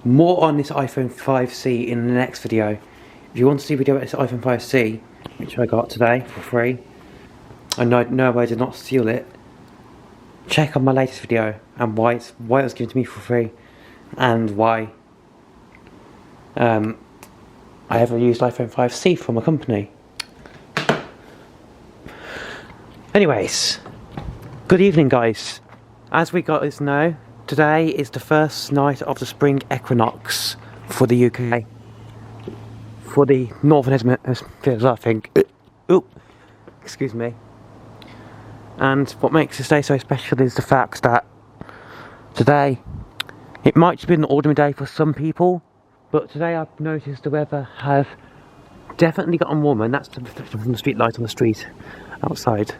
more on this iPhone 5C in the next video. If you want to see a video about this iPhone 5C, which I got today for free, I know I did not steal it, check on my latest video and why it was given to me for free, and why I ever used iPhone 5C from a company. Anyways, good evening guys. As we guys know, today is the first night of the spring equinox for the UK. For the Northern Hemisphere, I think. Oop, excuse me. And what makes this day so special is the fact that today, it might just be an ordinary day for some people, but today I've noticed the weather has definitely gotten warmer, and that's the reflection from the street light on the street outside.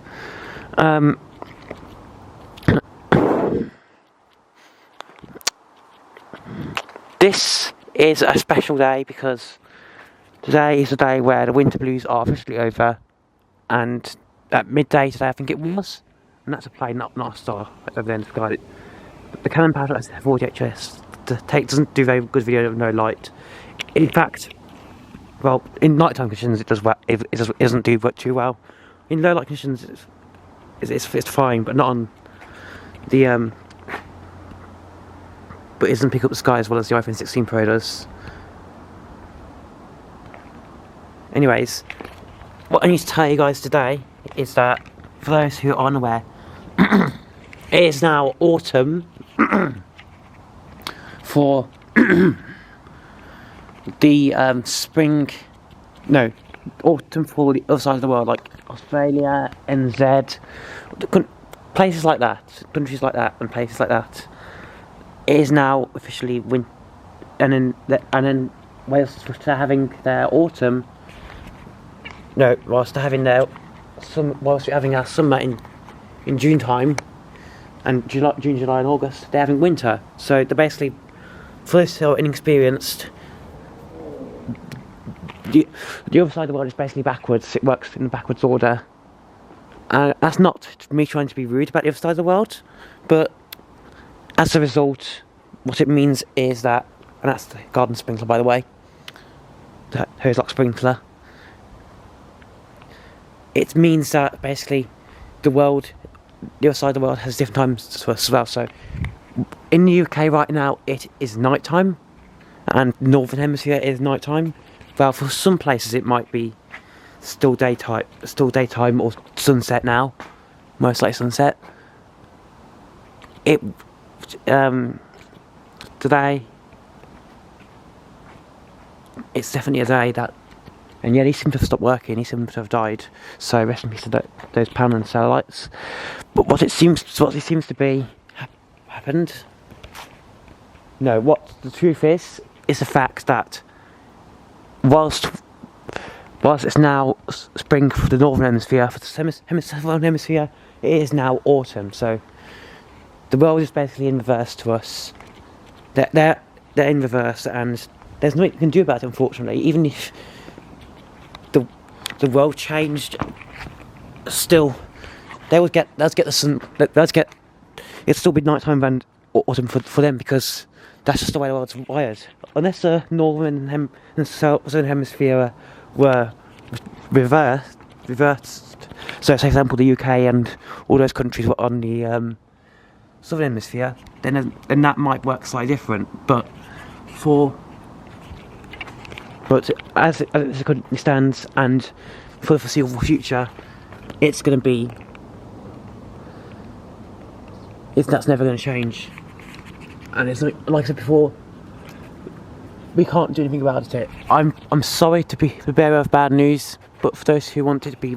This is a special day because today is the day where the winter blues are officially over, and at midday today I think it was, and that's a plane, not a star over there in the sky. The Canon Power 48HS doesn't do very good video with no light. In fact, well, in nighttime conditions it doesn't do too well. In low light conditions it's fine, but not on the but it doesn't pick up the sky as well as the iPhone 16 Pro does. Anyways, what I need to tell you guys today is that, for those who are unaware, it is now autumn for the autumn for the other side of the world, like Australia, NZ, places like that, countries like that, and places like that. It is now officially winter, and then whilst they're having their autumn, whilst we're having our summer in June time, and June, July, and August, they're having winter. So they're basically, for those who are inexperienced, the other side of the world is basically backwards. It works in the backwards order. That's not me trying to be rude about the other side of the world, but as a result, what it means is that, and that's the garden sprinkler, by the way, the hose lock sprinkler. It means that basically the other side of the world has different times to us as well. So in the UK right now it is night time, and Northern Hemisphere is night time. Well, for some places it might be still daytime or sunset now, most likely sunset. Today, it's definitely a day that, and yeah, he seemed to have stopped working, he seemed to have died, so rest in peace to those panel and satellites. But what it seems to be happened, what the truth is the fact that whilst it's now spring for the Northern Hemisphere, for the Southern Hemisphere, it is now autumn. So the world is basically in reverse to us. They're in reverse, and there's nothing you can do about it, unfortunately. Even if the world changed, still they'll get the sun. It'll still be nighttime and autumn for them, because that's just the way the world's wired. Unless the Northern and Southern Hemisphere were reversed. So, say for example, the UK and all those countries were on the Southern Hemisphere, then that might work slightly different. But as it currently stands, and for the foreseeable future, it's going to be. That's never going to change. And it's like I said before, we can't do anything about it. I'm sorry to be the bearer of bad news, but for those who want it to be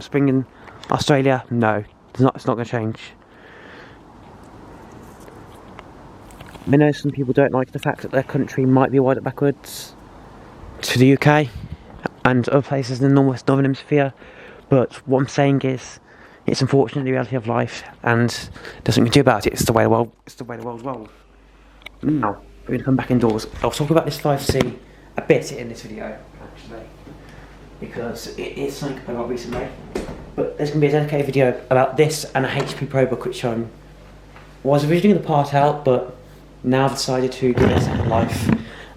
spring in Australia, no, it's not going to change. I know some people don't like the fact that their country might be wired backwards to the UK and other places in the Northern Hemisphere, but what I'm saying is, it's unfortunately the reality of life, and there's nothing you can do about it. It's the way the world rolls. Now we're going to come back indoors. I'll talk about this 5C a bit in this video, actually, because it is something I got recently. But there's going to be a dedicated video about this and a HP ProBook, which was originally going to part out, but now I've decided to give it a second life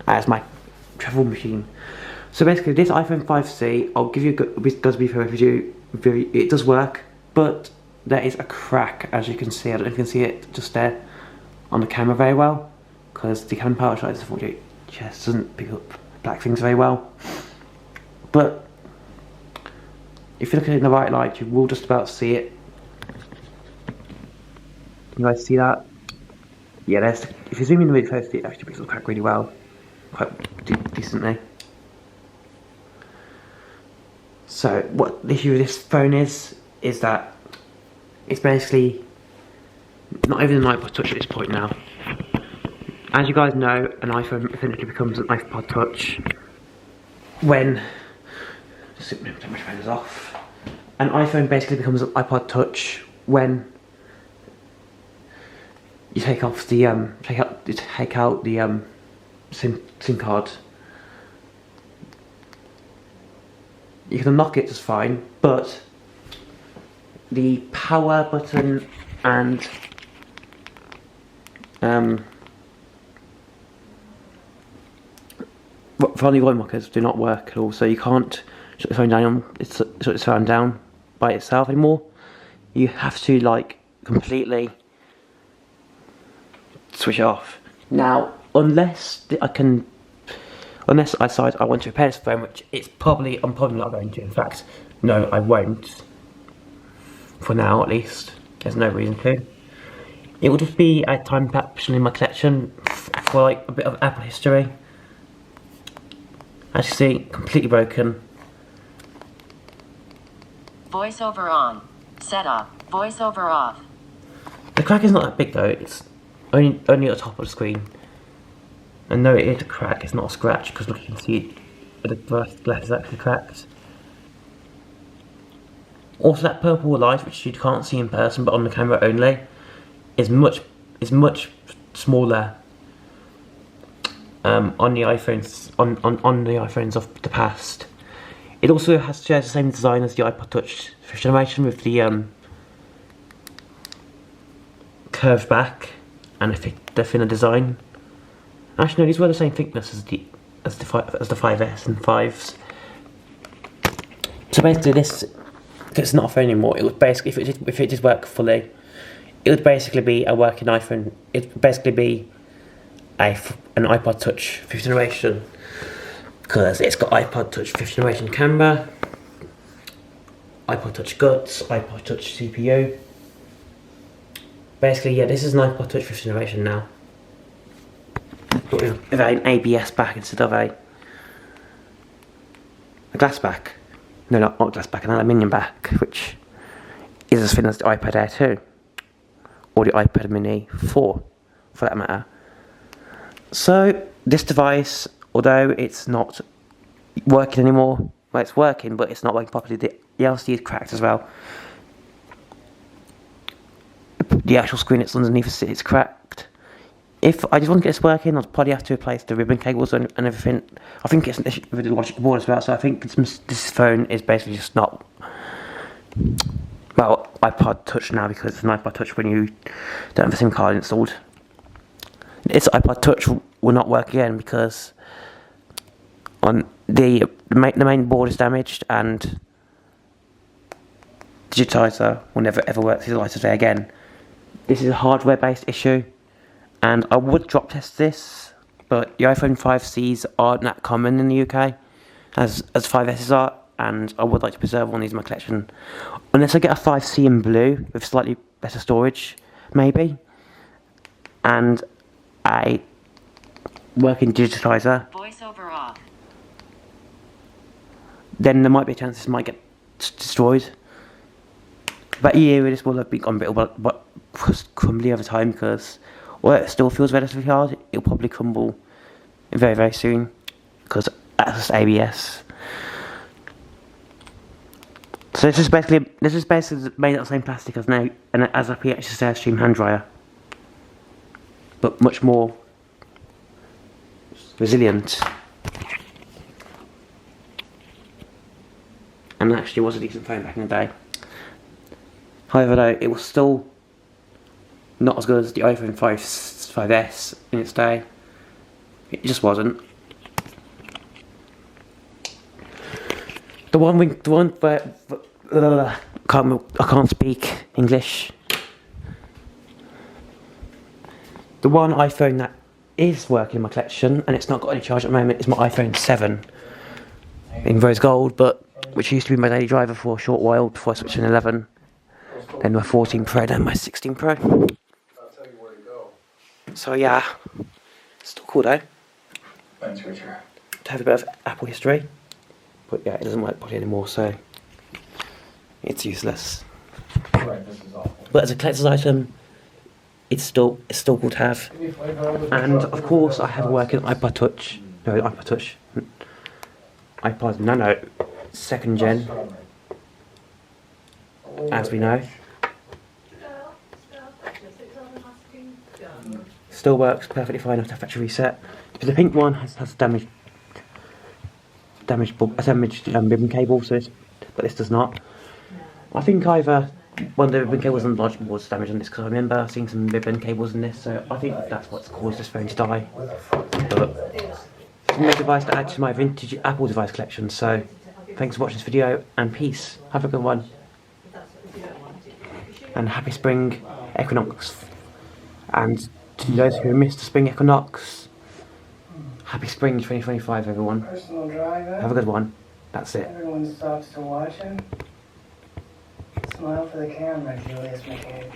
as my travel machine. So basically, this iPhone 5C, I'll give you a good review. It does work, but there is a crack, as you can see. I don't know if you can see it just there on the camera very well, because the Canon PowerShot unfortunately just doesn't pick up black things very well. But if you look at it in the right light, you will just about see it. Can you guys see that? Yeah, there's. If you zoom in really closely, it actually picks up the crack really well, quite decently. So what the issue with this phone is that it's basically not even an iPod Touch at this point now. As you guys know, an iPhone essentially becomes an iPod Touch when... Just take my phone off. An iPhone basically becomes an iPod Touch when you take off the take out the SIM card. You can unlock it just fine, but the power button and volume unlockers do not work at all. So you can't shut the phone down. Shut the phone down by itself anymore. You have to like completely switch it off. Now, unless I decide I want to repair this phone, which I'm probably not going to. In fact, no, I won't. For now, at least. There's no reason to. It will just be a time capsule in my collection for like a bit of Apple history. As you see, completely broken. Voiceover on. Setup. Voiceover off. The crack is not that big though. It's only at the top of the screen. And no, it is a crack, it's not a scratch, because look, you can see the glass is actually cracked. Also, that purple light, which you can't see in person but on the camera only, is much smaller on the iPhones on the iPhones of the past. It also shares the same design as the iPod Touch 5th generation, with the curved back and the thinner design. Actually, no, these were the same thickness as the 5S and 5s. So basically, this, it's not a phone anymore. It would basically, if it did work fully, it would basically be a working iPhone. It would basically be an iPod Touch 5th generation, because it's got iPod Touch 5th generation camera, iPod Touch guts, iPod Touch CPU. Basically, yeah, this is an iPod Touch 5th generation now. But with an ABS back instead of a glass back. No, not glass back, an aluminium back, which is as thin as the iPad Air 2. Or the iPad Mini 4, for that matter. So, this device, although it's not working anymore, well, it's working, but it's not working properly. The LCD is cracked as well. The actual screen that's underneath it's cracked. If I just want to get this working, I'd probably have to replace the ribbon cables and everything. I think it's an issue with the logic board as well, so I think this phone is basically just not, well, iPod Touch now, because it's an iPod Touch when you don't have a SIM card installed. This iPod Touch will not work again because on the main board is damaged, and digitizer will never ever work through the light of day again. This is a hardware based issue, and I would drop test this, but the iPhone 5Cs aren't that common in the UK as 5Ss are, and I would like to preserve one of these in my collection, unless I get a 5C in blue with slightly better storage, maybe, and a working digitizer. Voiceover off. Then there might be a chance this might get destroyed. But yeah, this will have been gone but crumbly over time, because although it still feels relatively hard, it'll probably crumble very, very soon, because that's just ABS. So this is basically made out of the same plastic as a PHS Airstream hand dryer, but much more resilient. And actually was a decent phone back in the day. However, though, it was still not as good as the iPhone 5 5S in its day. It just wasn't. The one where I can't speak English. The one iPhone that is working in my collection, and it's not got any charge at the moment, is my iPhone 7 in rose gold, but which used to be my daily driver for a short while before I switched to an 11. Then my 14 Pro, then my 16 Pro. So yeah, still cool though. Thanks, Richard. To have a bit of Apple history, but yeah, it doesn't work properly anymore, so it's useless. Right, this is awful. But as a collector's item, it's still cool to have. And of course, I have a working iPod Nano, 2nd gen, as we know. Still works perfectly fine after factory reset. But the pink one has damaged ribbon cable, but this does not. I think either one of the ribbon cables and the large was damaged on this, because I remember seeing some ribbon cables in this, so I think that's what's caused this phone to die. But it's a device to add to my vintage Apple device collection, so thanks for watching this video, and peace. Have a good one. And happy spring equinox. And to those who missed the spring equinox, happy spring 2025, everyone. Personal driver. Have a good one. That's it. Everyone stops to watch him. Smile for the camera, Julius McCabe.